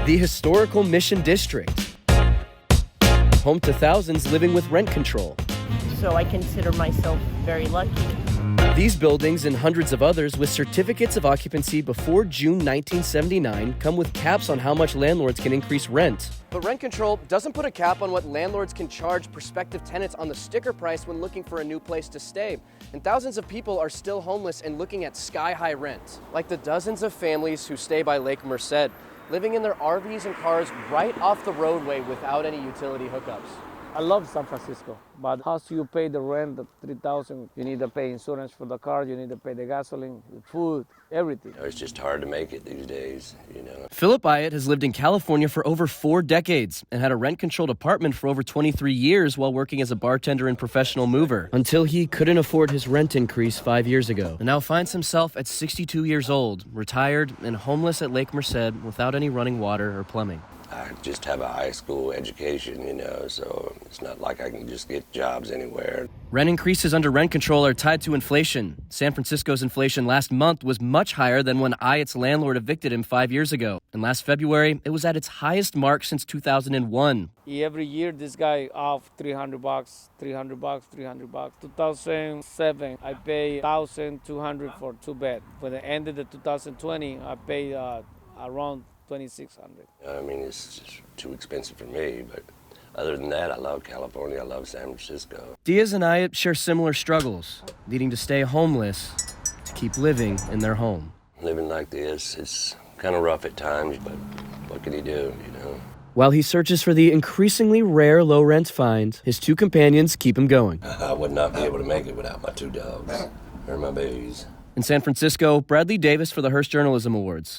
The historical Mission District, home to thousands living with rent control. So I consider myself very lucky. These buildings and hundreds of others with certificates of occupancy before June 1979 come with caps on how much landlords can increase rent. But rent control doesn't put a cap on what landlords can charge prospective tenants on the sticker price when looking for a new place to stay. And thousands of people are still homeless and looking at sky-high rent, like the dozens of families who stay by Lake Merced, living in their RVs and cars right off the roadway without any utility hookups. I love San Francisco, but how do you pay the rent, the $3,000? You need to pay insurance for the car, you need to pay the gasoline, the food, everything. It's just hard to make it these days, you know. Philip Hyatt has lived in California for over 4 decades and had a rent-controlled apartment for over 23 years while working as a bartender and professional mover, until he couldn't afford his rent increase 5 years ago, and now finds himself at 62 years old, retired and homeless at Lake Merced without any running water or plumbing. I just have a high school education, you know, so it's not like I can just get jobs anywhere. Rent increases under rent control are tied to inflation. San Francisco's inflation last month was much higher than when Hyatt's landlord evicted him 5 years ago. And last February, it was at its highest mark since 2001. Every year, this guy off $300, $300, $300. 2007, I pay $1,200 for 2 bed. For the end of the 2020, I pay around $2,600. I mean, it's just too expensive for me, but other than that, I love California, I love San Francisco. Diaz and Hyatt share similar struggles, needing to stay homeless to keep living in their home. Living like this, it's kind of rough at times, but what can you do, you know? While he searches for the increasingly rare low-rent find, his 2 companions keep him going. I would not be able to make it without my 2 dogs. They're my babies. In San Francisco, Bradley Davis for the Hearst Journalism Awards.